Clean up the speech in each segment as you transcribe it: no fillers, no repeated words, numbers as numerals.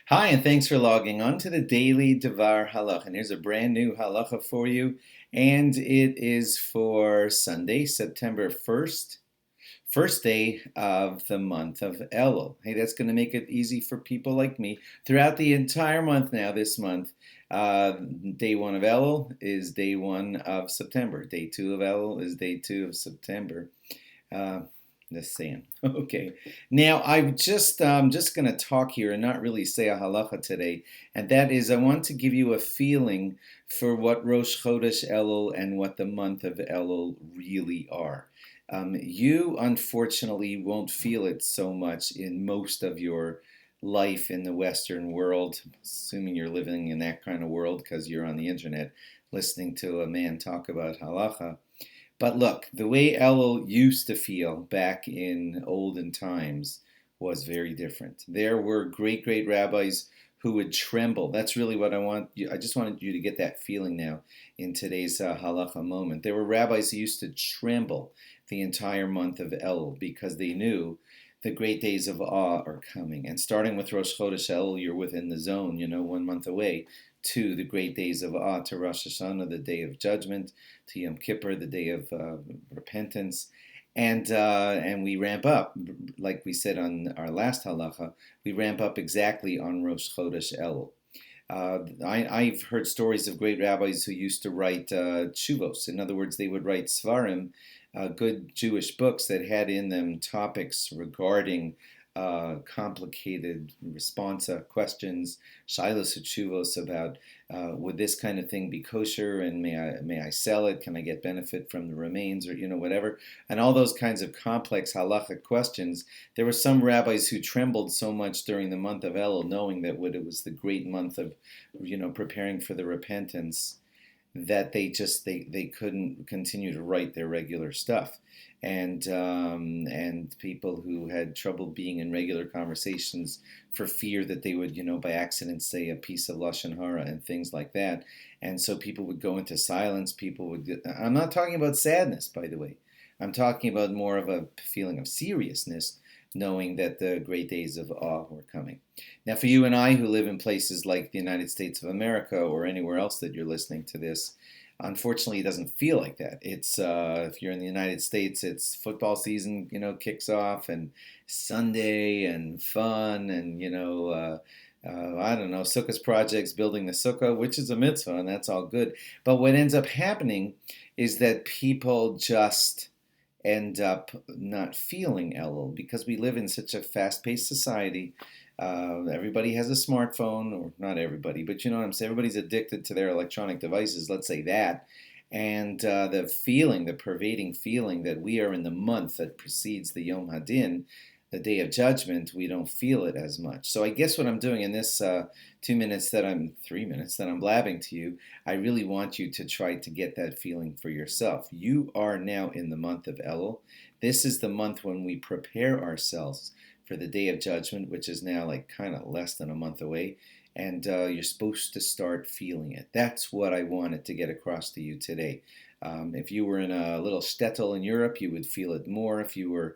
Hi, and thanks for logging on to the daily DVAR halacha. And here's a brand new halacha for you, and it is for Sunday, September 1st, first day of the month of Elul. Hey, that's going to make it easy for people like me throughout the entire month now, this month. Day one of Elul is day one of September. Day two of Elul is day two of September. Uh, just saying. Okay. Now I'm just going to talk here and not really say a halacha today, and that is I want to give you a feeling for what Rosh Chodesh Elul and what the month of Elul really are. You unfortunately won't feel it so much in most of your life in the Western world, assuming you're living in that kind of world because you're on the internet listening to a man talk about halacha. But look, the way Elul used to feel back in olden times was very different. There were great rabbis who would tremble. That's really what I want you. I just wanted you to get that feeling now in today's halacha moment. There were rabbis who used to tremble the entire month of Elul because they knew the great days of awe are coming. And starting with Rosh Chodesh Elul, you're within the zone, 1 month away, to the great days of awe, to Rosh Hashanah, the day of judgment, to Yom Kippur, the day of repentance. And we ramp up, like we said on our last halacha, we ramp up exactly on Rosh Chodesh Elul. I've heard stories of great rabbis who used to write tshuvos. In other words, they would write svarim, good Jewish books that had in them topics regarding complicated responsa questions, shilas tshuvos about would this kind of thing be kosher and may I sell it? Can I get benefit from the remains or whatever? And all those kinds of complex halachic questions. There were some rabbis who trembled so much during the month of Elul, knowing that it was the great month of preparing for the repentance, that they couldn't continue to write their regular stuff, and people who had trouble being in regular conversations for fear that they would by accident say a piece of lashon hara and things like that, and so people would go into silence. I'm not talking about sadness, by the way. I'm talking about more of a feeling of seriousness, knowing that the great days of awe were coming. Now, for you and I who live in places like the United States of America or anywhere else that you're listening to this, unfortunately, it doesn't feel like that. It's if you're in the United States, it's football season, kicks off, and Sunday and fun, and I don't know, sukkahs projects, building the sukkah, which is a mitzvah, and that's all good. But what ends up happening is that people just end up not feeling Elul because we live in such a fast-paced society. Everybody has a smartphone, or not everybody, but you know what I'm saying. Everybody's addicted to their electronic devices. Let's say that, and the pervading feeling that we are in the month that precedes the Yom Hadin, the Day of Judgment. We don't feel it as much. So I guess what I'm doing in this 3 minutes that I'm blabbing to you, I really want you to try to get that feeling for yourself. You are now in the month of Elul. This is the month when we prepare ourselves for the Day of Judgment, which is now like kind of less than a month away, and you're supposed to start feeling it. That's what I wanted to get across to you today. If you were in a little shtetl in Europe, you would feel it more. If you were,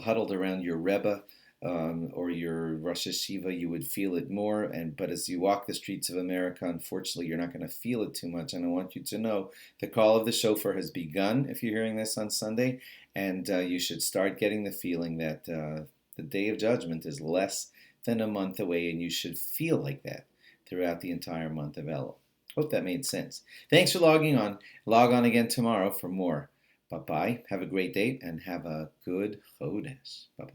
huddled around your Rebbe or your Rosh Hashiva, you would feel it more. But as you walk the streets of America, unfortunately, you're not going to feel it too much. And I want you to know the call of the shofar has begun. If you're hearing this on Sunday, and you should start getting the feeling that the Day of Judgment is less than a month away, and you should feel like that throughout the entire month of Elul. Hope that made sense. Thanks for logging on. Log on again tomorrow for more. Bye-bye. Have a great day and have a good Chodesh. Bye-bye.